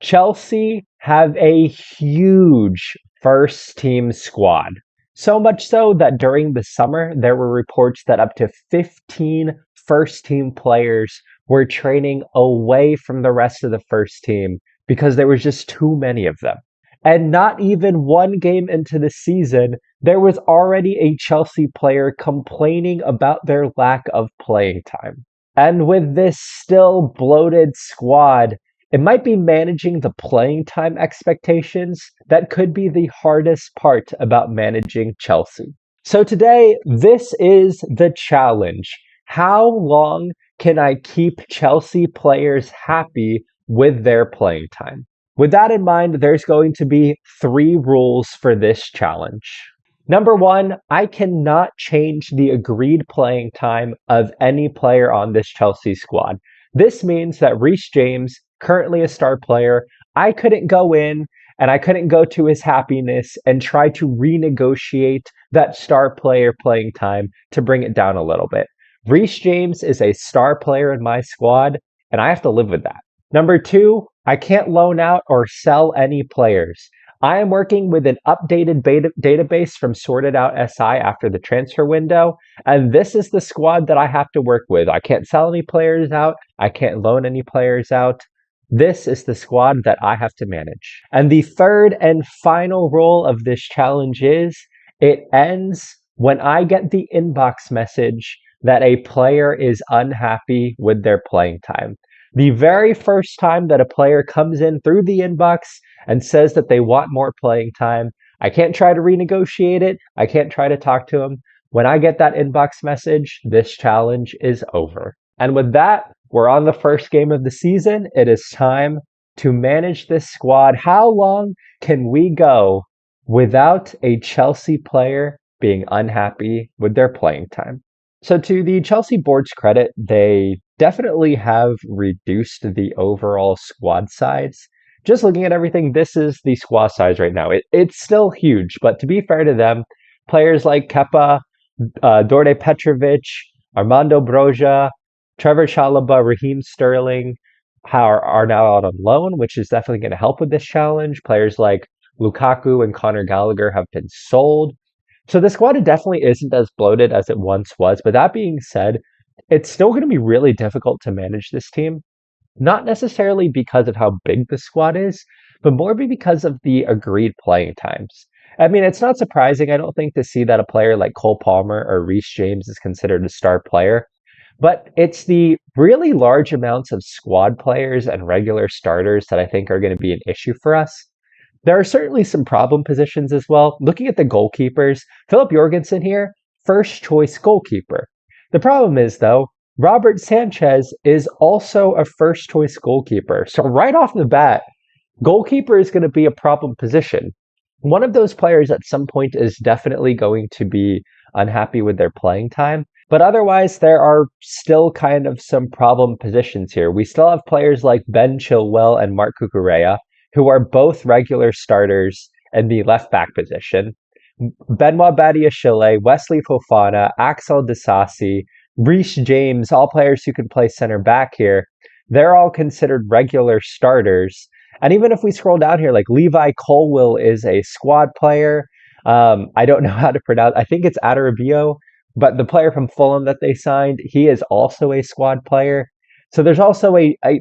Chelsea have a huge first team squad. So much so that during the summer, there were reports that up to 15 first team players were training away from the rest of the first team because there was just too many of them. And not even one game into the season, there was already a Chelsea player complaining about their lack of playing time. And with this still bloated squad, it might be managing the playing time expectations that could be the hardest part about managing Chelsea. So today, this is the challenge. How long can I keep Chelsea players happy with their playing time? With that in mind, there's going to be 3 rules for this challenge. Number 1, I cannot change the agreed playing time of any player on this Chelsea squad. This means that Reece James, currently a star player, I couldn't go in and I couldn't go to his happiness and try to renegotiate that star player playing time to bring it down a little bit. Reece James is a star player in my squad, and I have to live with that. Number 2, I can't loan out or sell any players. I am working with an updated database from Sorted Out SI after the transfer window, and this is the squad that I have to work with. I can't sell any players out. I can't loan any players out. This is the squad that I have to manage. And the third and final rule of this challenge is it ends when I get the inbox message that a player is unhappy with their playing time. The very first time that a player comes in through the inbox and says that they want more playing time, I can't try to renegotiate it. I can't try to talk to them. When I get that inbox message, this challenge is over. And with that, we're on the first game of the season. It is time to manage this squad. How long can we go without a Chelsea player being unhappy with their playing time? So to the Chelsea board's credit, they definitely have reduced the overall squad size. Just looking at everything, this is the squad size right now. It's still huge, but to be fair to them, players like Kepa, Dorde Petrovic, Armando Broja, Trevor Chalobah, Raheem Sterling are now out on loan, which is definitely going to help with this challenge. Players like Lukaku and Conor Gallagher have been sold. So the squad definitely isn't as bloated as it once was. But that being said, it's still going to be really difficult to manage this team. Not necessarily because of how big the squad is, but more because of the agreed playing times. I mean, it's not surprising, I don't think, to see that a player like Cole Palmer or Reece James is considered a star player. But it's the really large amounts of squad players and regular starters that I think are going to be an issue for us. There are certainly some problem positions as well. Looking at the goalkeepers, Philip Jorgensen here, first choice goalkeeper. The problem is, though, Robert Sanchez is also a first choice goalkeeper. So right off the bat, goalkeeper is going to be a problem position. One of those players at some point is definitely going to be unhappy with their playing time. But otherwise, there are still kind of some problem positions here. We still have players like Ben Chilwell and Mark Cucurella, who are both regular starters in the left back position. Benoit Badiashile, Wesley Fofana, Axel Disasi, Reece James, all players who can play center back here, they're all considered regular starters. And even if we scroll down here, like Levi Colwill is a squad player. I don't know how to pronounce, I think it's Adarabio, but the player from Fulham that they signed, he is also a squad player. So there's also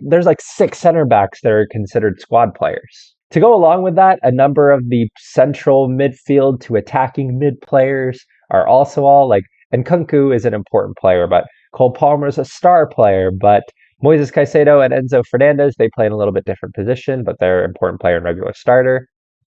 there's like 6 center backs that are considered squad players. To go along with that, a number of the central midfield to attacking mid players are also all like, and Nkunku is an important player, but Cole Palmer is a star player, but Moises Caicedo and Enzo Fernandez, they play in a little bit different position, but they're an important player and regular starter.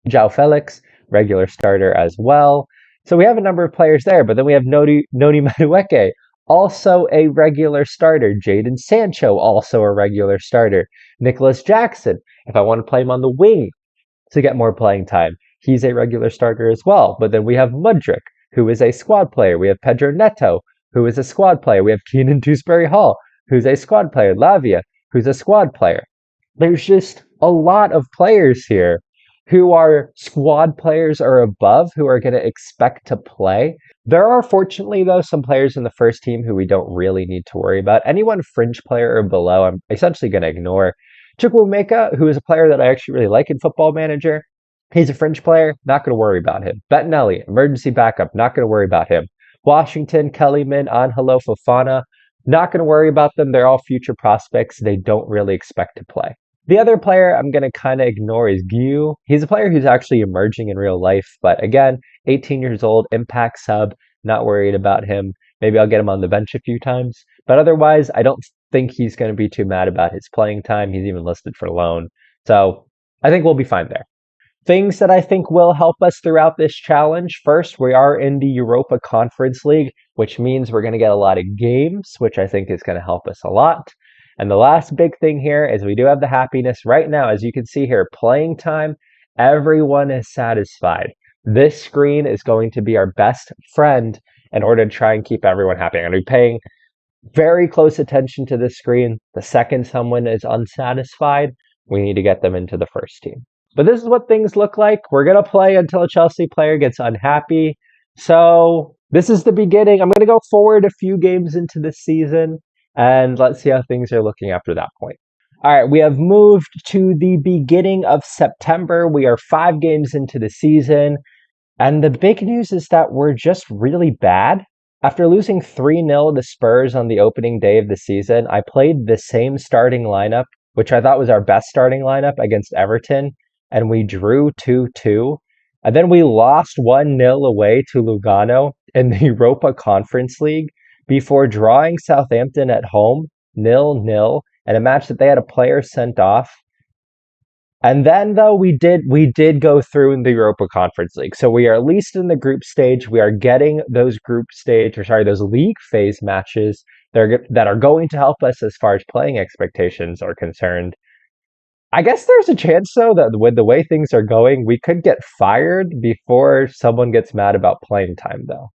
João Felix, regular starter as well. So we have a number of players there, but then we have Noni Madueke, also a regular starter. Jadon Sancho, also a regular starter. Nicholas Jackson, if I want to play him on the wing to get more playing time, he's a regular starter as well. But then we have Mudryk, who is a squad player. We have Pedro Neto, who is a squad player. We have Keenan Dewsbury Hall, who's a squad player. Lavia, who's a squad player. There's just a lot of players here who are squad players or above who are going to expect to play. There are, fortunately, though, some players in the first team who we don't really need to worry about. Anyone fringe player or below, I'm essentially going to ignore. Chukwuemeka, who is a player that I actually really like in Football Manager, he's a fringe player, not going to worry about him. Bettinelli, emergency backup, not going to worry about him. Washington, Kellyman, Angelo Fofana, not going to worry about them. They're all future prospects. They don't really expect to play. The other player I'm going to kind of ignore is Gyu. He's a player who's actually emerging in real life, but again, 18 years old, impact sub, not worried about him. Maybe I'll get him on the bench a few times, but otherwise, I don't think he's going to be too mad about his playing time. He's even listed for loan. So I think we'll be fine there. Things that I think will help us throughout this challenge. First, we are in the Europa Conference League, which means we're going to get a lot of games, which I think is going to help us a lot. And the last big thing here is we do have the happiness right now. As you can see here, playing time, everyone is satisfied. This screen is going to be our best friend in order to try and keep everyone happy. I'm going to be paying very close attention to this screen. The second someone is unsatisfied, we need to get them into the first team. But this is what things look like. We're going to play until a Chelsea player gets unhappy. So this is the beginning. I'm going to go forward a few games into the season, and let's see how things are looking after that point. All right, we have moved to the beginning of September. We are 5 games into the season, and the big news is that we're just really bad. After losing 3-0 to Spurs on the opening day of the season, I played the same starting lineup, which I thought was our best starting lineup, against Everton, and we drew 2-2. And then we lost 1-0 away to Lugano in the Europa Conference League before drawing Southampton at home 0-0 in a match that they had a player sent off. And then though we did go through in the Europa Conference League. So we are at least in the group stage. We are getting those those league phase matches that are going to help us as far as playing expectations are concerned. I guess there's a chance, though, that with the way things are going, we could get fired before someone gets mad about playing time, though.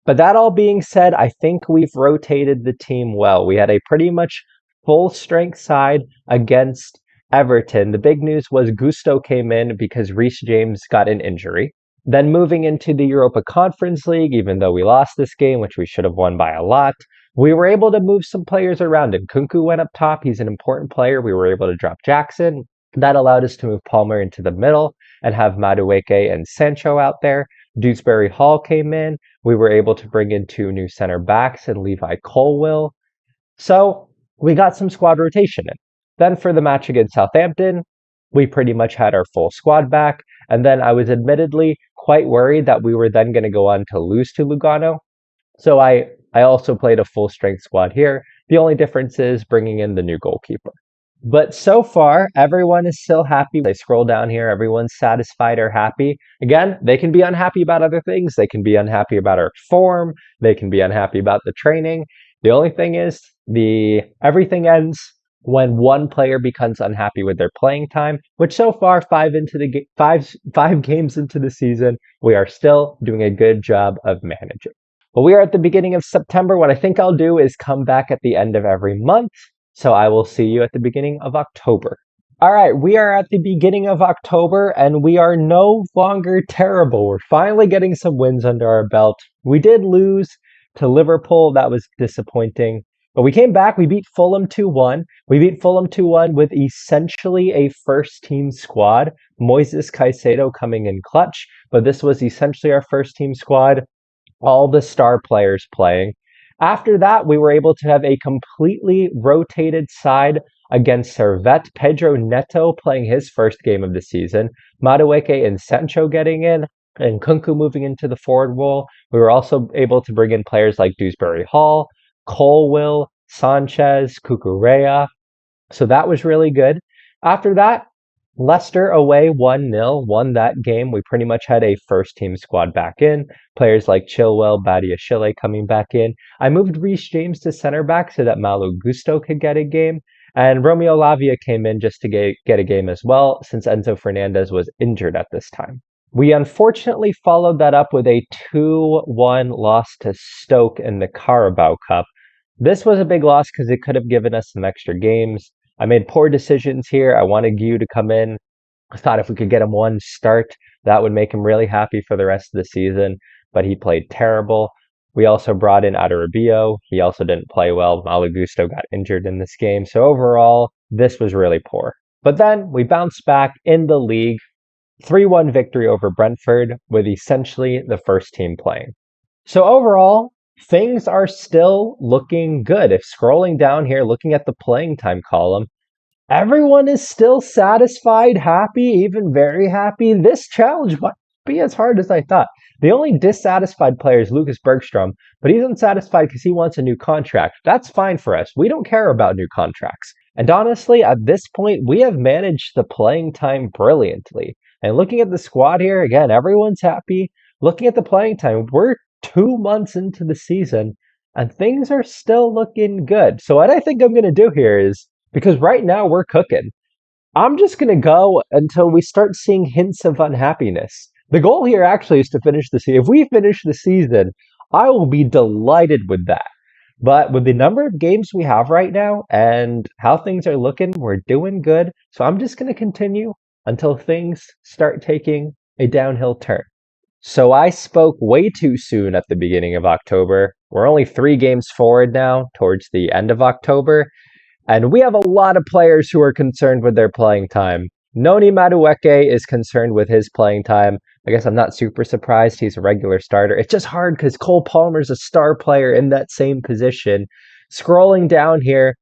But that all being said, I think we've rotated the team well. We had a pretty much full strength side against Everton. The big news was Gusto came in because Reece James got an injury. Then moving into the Europa Conference League, even though we lost this game, which we should have won by a lot, we were able to move some players around. And Kunku went up top. He's an important player. We were able to drop Jackson. That allowed us to move Palmer into the middle and have Madueke and Sancho out there. Dewsbury Hall came in. We were able to bring in 2 new center backs and Levi Colwill. So we got some squad rotation in. Then for the match against Southampton, we pretty much had our full squad back. And then I was admittedly quite worried that we were then going to go on to lose to Lugano. So I also played a full strength squad here. The only difference is bringing in the new goalkeeper. But so far, everyone is still happy. They scroll down here, everyone's satisfied or happy. Again, they can be unhappy about other things. They can be unhappy about our form. They can be unhappy about the training. The only thing is, everything ends when one player becomes unhappy with their playing time, which so far, 5 games into the season, we are still doing a good job of managing. Well, we are at the beginning of September. What I think I'll do is come back at the end of every month. So I will see you at the beginning of October. All right, we are at the beginning of October and we are no longer terrible. We're finally getting some wins under our belt. We did lose to Liverpool. That was disappointing. But we came back. We beat Fulham 2-1. We beat Fulham 2-1 with essentially a first team squad. Moises Caicedo coming in clutch. But this was essentially our first team squad. All the star players playing. After that, we were able to have a completely rotated side against Servette. Pedro Neto playing his first game of the season. Madueke and Sancho getting in, and Kunku moving into the forward role. We were also able to bring in players like Dewsbury Hall, Colwill, Sanchez, Cucurella. So that was really good. After that, Leicester away 1-0, won that game. We pretty much had a first team squad back in. Players like Chilwell, Badiashile coming back in. I moved Reece James to center back so that Malo Gusto could get a game. And Romeo Lavia came in just to get a game as well, since Enzo Fernandez was injured at this time. We unfortunately followed that up with a 2-1 loss to Stoke in the Carabao Cup. This was a big loss because it could have given us some extra games. I made poor decisions here. I wanted Gyu to come in. I thought if we could get him one start, that would make him really happy for the rest of the season, but he played terrible. We also brought in Adarabio. He also didn't play well. Malo Gusto got injured in this game. So overall, this was really poor. But then we bounced back in the league, 3-1 victory over Brentford with essentially the first team playing. So overall, things are still looking good. If scrolling down here, looking at the playing time column, everyone is still satisfied, happy, even very happy. This challenge might be as hard as I thought. The only dissatisfied player is Lucas Bergstrom, but he's unsatisfied because he wants a new contract. That's fine for us. We don't care about new contracts. And honestly, at this point, we have managed the playing time brilliantly. And looking at the squad here, again, everyone's happy. Looking at the playing time, we're 2 months into the season and things are still looking good. So what I think I'm going to do here is, because right now we're cooking, I'm just going to go until we start seeing hints of unhappiness. The goal here actually is to finish the season. If we finish the season, I will be delighted with that. But with the number of games we have right now and how things are looking, we're doing good. So I'm just going to continue until things start taking a downhill turn. So I spoke way too soon at the beginning of October. We're only 3 games forward now towards the end of October. And we have a lot of players who are concerned with their playing time. Noni Madueke is concerned with his playing time. I guess I'm not super surprised. He's a regular starter. It's just hard because Cole Palmer's a star player in that same position. Scrolling down here,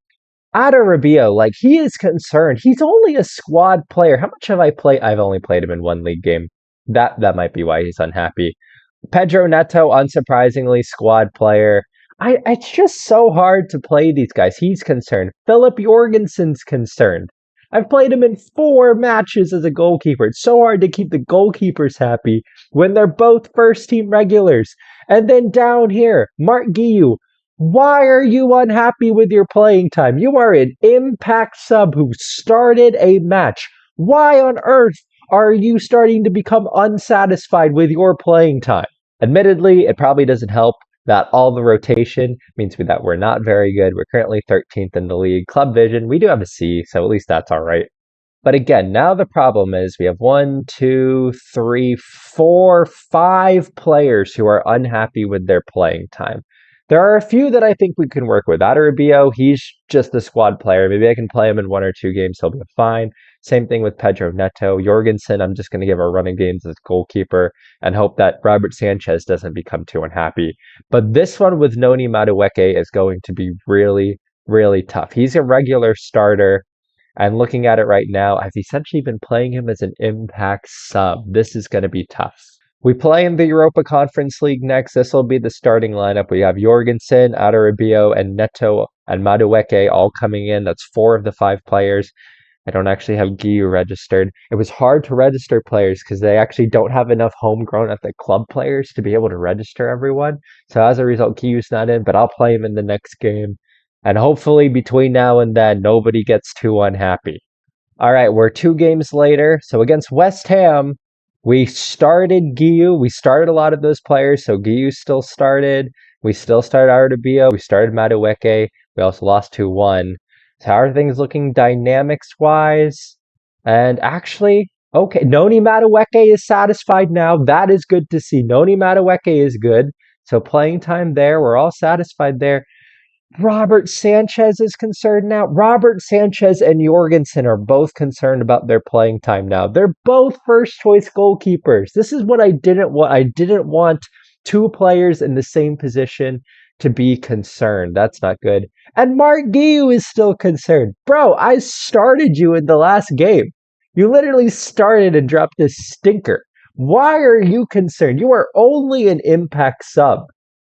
Ada Rabio, like, he is concerned. He's only a squad player. How much have I played? I've only played him in 1 league game. That might be why he's unhappy. Pedro Neto, unsurprisingly, squad player. It's just so hard to play these guys. He's concerned. Philip Jorgensen's concerned. I've played him in 4 matches as a goalkeeper. It's so hard to keep the goalkeepers happy when they're both first team regulars. And then down here, Mark Guiu. Why are you unhappy with your playing time? You are an impact sub who started a match. Why on earth are you starting to become unsatisfied with your playing time? Admittedly, it probably doesn't help that all the rotation means that we're not very good. We're currently 13th in the league. Club Vision, we do have a C, so at least that's all right. But again, now the problem is we have 1, 2, 3, 4, 5 players who are unhappy with their playing time. There are a few that I think we can work with. Adarabio, he's just a squad player. Maybe I can play him in 1 or 2 games. He'll be fine. Same thing with Pedro Neto. Jorgensen, I'm just going to give our running games as goalkeeper and hope that Robert Sanchez doesn't become too unhappy. But this one with Noni Madueke is going to be really, really tough. He's a regular starter. And looking at it right now, I've essentially been playing him as an impact sub. This is going to be tough. We play in the Europa Conference League next. This will be the starting lineup. We have Jorgensen, Adarabio, and Neto and Madueke all coming in. That's 4 of the 5 players. I don't actually have Guiu registered. It was hard to register players because they actually don't have enough homegrown at the club players to be able to register everyone. So as a result, Guiu's not in, but I'll play him in the next game. And hopefully between now and then, nobody gets too unhappy. All right, we're 2 games later. So against West Ham, we started Guiu. We started a lot of those players, so Guiu still started. We still started Ardabio. We started Madueke. We also lost 2-1. So how are things looking dynamics-wise? And actually, okay, Noni Madueke is satisfied now. That is good to see. Noni Madueke is good. So playing time there, we're all satisfied there. Robert Sanchez is concerned now. Robert Sanchez and Jorgensen are both concerned about their playing time now. They're both first choice goalkeepers. This is what I didn't want. I didn't want 2 players in the same position to be concerned. That's not good. And Mark Guiu is still concerned. Bro, I started you in the last game. You literally started and dropped this stinker. Why are you concerned? You are only an impact sub.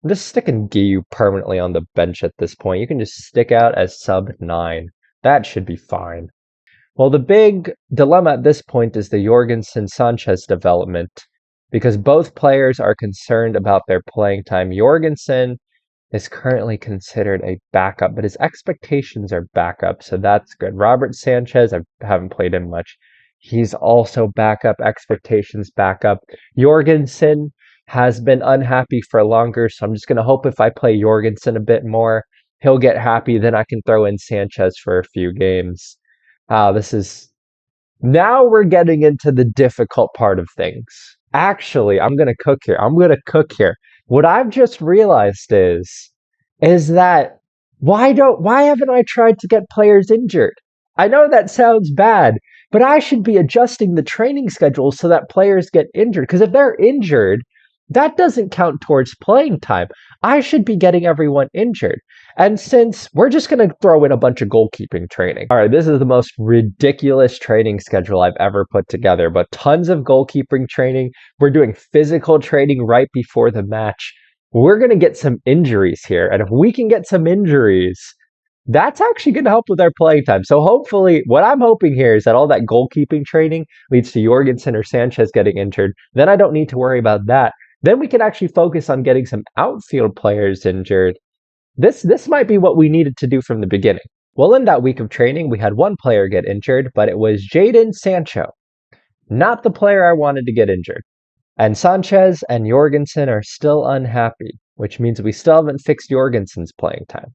I'm just sticking Guiu permanently on the bench at this point. You can just stick out as sub 9. That should be fine. Well, the big dilemma at this point is the Jorgensen-Sanchez development, because both players are concerned about their playing time. Jorgensen is currently considered a backup, but his expectations are backup, so that's good. Robert Sanchez, I haven't played him much. He's also backup, expectations backup. Jorgensen has been unhappy for longer, so I'm just going to hope if I play Jorgensen a bit more, he'll get happy, then I can throw in Sanchez for a few games. This is... Now we're getting into the difficult part of things. Actually, I'm going to cook here. What I've just realized is that why haven't I tried to get players injured? I know that sounds bad, but I should be adjusting the training schedule so that players get injured. Because if they're injured, that doesn't count towards playing time. I should be getting everyone injured. And since we're just going to throw in a bunch of goalkeeping training. All right, this is the most ridiculous training schedule I've ever put together, but tons of goalkeeping training. We're doing physical training right before the match. We're going to get some injuries here. And if we can get some injuries, that's actually going to help with our playing time. So hopefully, what I'm hoping here is that all that goalkeeping training leads to Jorgensen or Sanchez getting injured. Then I don't need to worry about that. Then we can actually focus on getting some outfield players injured. This might be what we needed to do from the beginning. Well, in that week of training, we had one player get injured, but it was Jadon Sancho, not the player I wanted to get injured. And Sanchez and Jorgensen are still unhappy, which means we still haven't fixed Jorgensen's playing time.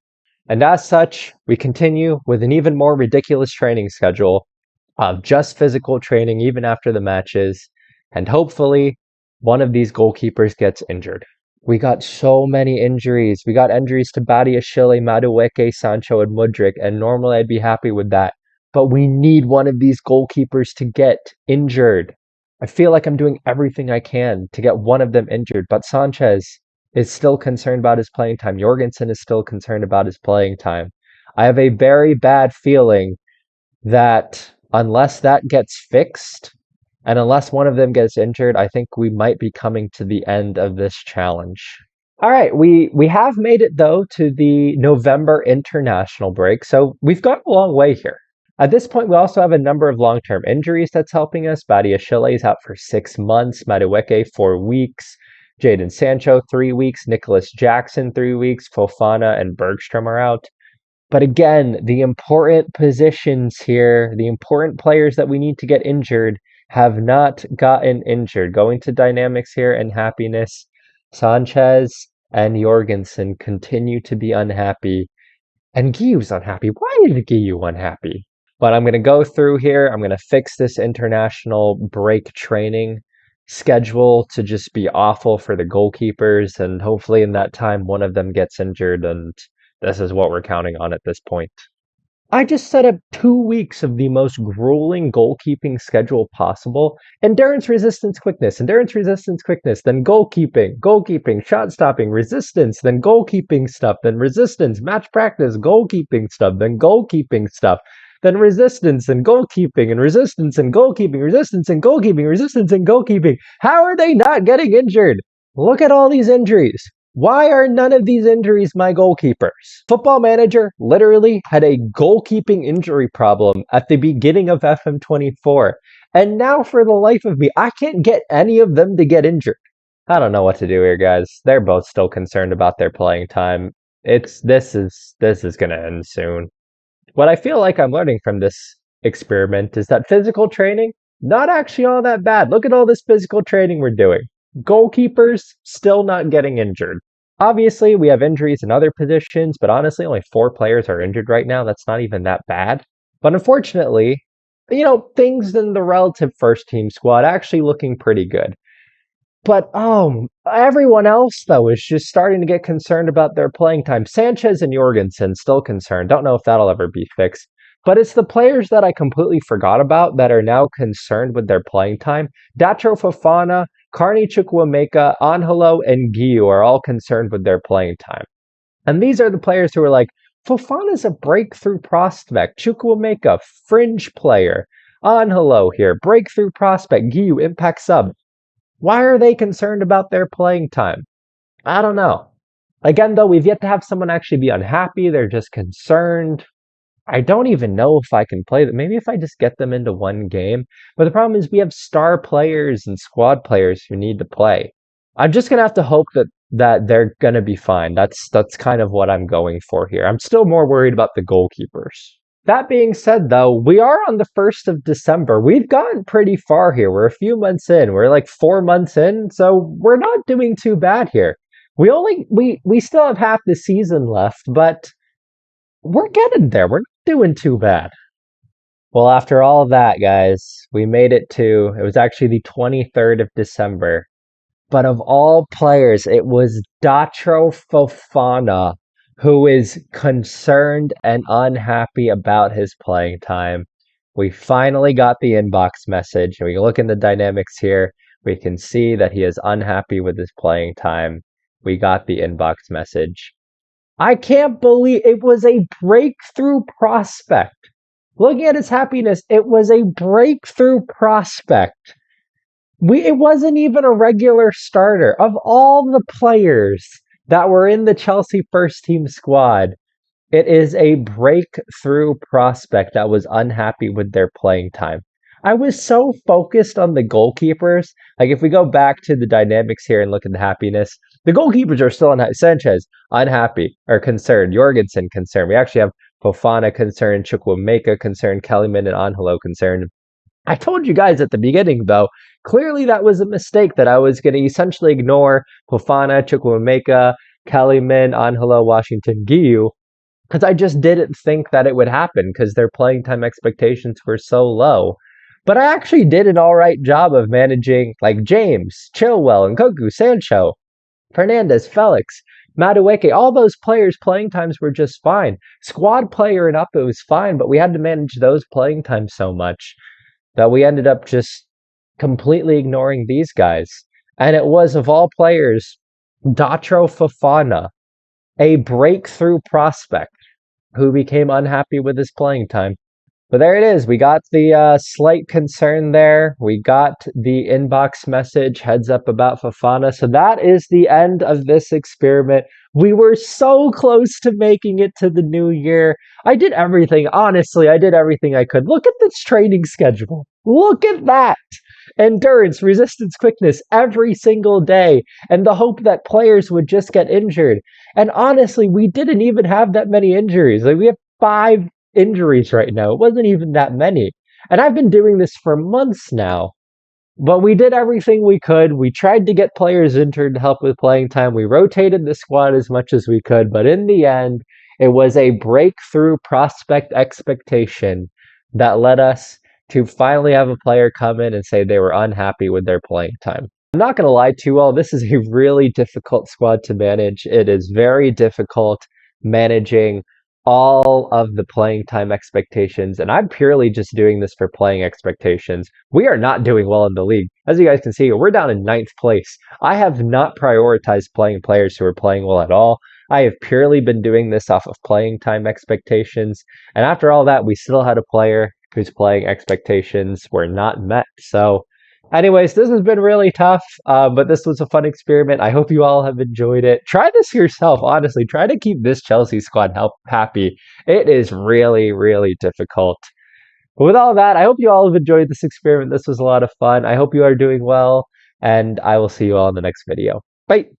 And as such, we continue with an even more ridiculous training schedule of just physical training even after the matches, and hopefully one of these goalkeepers gets injured. We got so many injuries. We got injuries to Badiashile, Madueke, Sancho, and Mudryk, and normally I'd be happy with that. But we need one of these goalkeepers to get injured. I feel like I'm doing everything I can to get one of them injured, but Sanchez is still concerned about his playing time. Jorgensen is still concerned about his playing time. I have a very bad feeling that unless that gets fixed, and unless one of them gets injured, I think we might be coming to the end of this challenge. All right, we have made it, though, to the November international break, so we've got a long way here. At this point, we also have a number of long-term injuries that's helping us. Badiashile is out for 6 months, Madueke 4 weeks, Jadon Sancho 3 weeks, Nicholas Jackson 3 weeks, Fofana and Bergstrom are out. But again, the important positions here, the important players that we need to get injured have not gotten injured. Going to dynamics here and happiness, Sanchez and Jorgensen continue to be unhappy. And Guillau's unhappy. Why is Guillou unhappy? But I'm going to go through here. I'm going to fix this international break training schedule to just be awful for the goalkeepers. And hopefully in that time, one of them gets injured. And this is what we're counting on at this point. I just set up 2 weeks of the most grueling goalkeeping schedule possible. Endurance, resistance, quickness, then goalkeeping, shot stopping, resistance, then goalkeeping stuff, then resistance, match practice, goalkeeping stuff, then goalkeeping stuff, then resistance and goalkeeping and resistance and goalkeeping, resistance and goalkeeping, resistance and goalkeeping. How are they not getting injured? Look at all these injuries. Why are none of these injuries my goalkeepers? Football Manager literally had a goalkeeping injury problem at the beginning of FM24. And now for the life of me, I can't get any of them to get injured. I don't know what to do here, guys. They're both still concerned about their playing time. This is gonna end soon. What I feel like I'm learning from this experiment is that physical training, not actually all that bad. Look at all this physical training we're doing. Goalkeepers still not getting injured. Obviously, we have injuries in other positions, but honestly, only 4 players are injured right now. That's not even that bad. But unfortunately, things in the relative first team squad actually looking pretty good. But everyone else, though, is just starting to get concerned about their playing time. Sanchez and Jorgensen still concerned. Don't know if that'll ever be fixed. But it's the players that I completely forgot about that are now concerned with their playing time. Datro Fofana, Carney Chukwuemeka, Angelo, and Guillou are all concerned with their playing time. And these are the players who are like, Fofana's a breakthrough prospect. Chukwuemeka, fringe player. Angelo here, breakthrough prospect. Guillou, impact sub. Why are they concerned about their playing time? I don't know. Again, though, we've yet to have someone actually be unhappy. They're just concerned. I don't even know if I can play them. Maybe if I just get them into one game. But the problem is we have star players and squad players who need to play. I'm just going to have to hope that they're going to be fine. That's kind of what I'm going for here. I'm still more worried about the goalkeepers. That being said, though, we are on the 1st of December. We've gotten pretty far here. We're a few months in. We're like 4 months in, so we're not doing too bad here. We still have half the season left, but we're getting there. We're not doing too bad. Well, after all of that, guys, we made it was actually the 23rd of December. But of all players, it was Datro Fofana who is concerned and unhappy about his playing time. We finally got the inbox message, and we can look in the dynamics here. We can see that he is unhappy with his playing time. We got the inbox message. I can't believe it was a breakthrough prospect. Looking at his happiness, it was a breakthrough prospect. It wasn't even a regular starter. Of all the players that were in the Chelsea first team squad, it is a breakthrough prospect that was unhappy with their playing time. I was so focused on the goalkeepers. Like, if we go back to the dynamics here and look at the happiness, the goalkeepers are still unhappy. Sanchez, unhappy or concerned. Jorgensen, concerned. We actually have Fofana, concerned. Chukwuemeka, concerned. Kellyman and Angelo, concerned. I told you guys at the beginning, though, clearly that was a mistake that I was going to essentially ignore Fofana, Chukwuemeka, Kellyman, Angelo, Washington, Guiu, because I just didn't think that it would happen because their playing time expectations were so low. But I actually did an all right job of managing like James, Chilwell, Nkoku, Sancho, Fernandez, Felix, Madueke. All those players' playing times were just fine. Squad player and up, it was fine, but we had to manage those playing times so much that we ended up just completely ignoring these guys. And it was, of all players, Datro Fofana, a breakthrough prospect who became unhappy with his playing time. But there it is. We got the slight concern there. We got the inbox message, heads up about Fofana. So that is the end of this experiment. We were so close to making it to the new year. I did everything. Honestly, I did everything I could. Look at this training schedule. Look at that. Endurance, resistance, quickness every single day. And the hope that players would just get injured. And honestly, we didn't even have that many injuries. Like, we have 5 injuries right now. It wasn't even that many. And I've been doing this for months now. But we did everything we could. We tried to get players injured to help with playing time. We rotated the squad as much as we could. But in the end, it was a breakthrough prospect expectation that led us to finally have a player come in and say they were unhappy with their playing time. I'm not going to lie to you all, this is a really difficult squad to manage. It is very difficult managing all of the playing time expectations, and I'm purely just doing this for playing expectations. We are not doing well in the league. As you guys can see, we're down in 9th place. I have not prioritized playing players who are playing well at all. I have purely been doing this off of playing time expectations, and after all that, we still had a player whose playing expectations were not met. So anyways, this has been really tough, but this was a fun experiment. I hope you all have enjoyed it. Try this yourself, honestly. Try to keep this Chelsea squad happy. It is really, really difficult. But with all that, I hope you all have enjoyed this experiment. This was a lot of fun. I hope you are doing well, and I will see you all in the next video. Bye!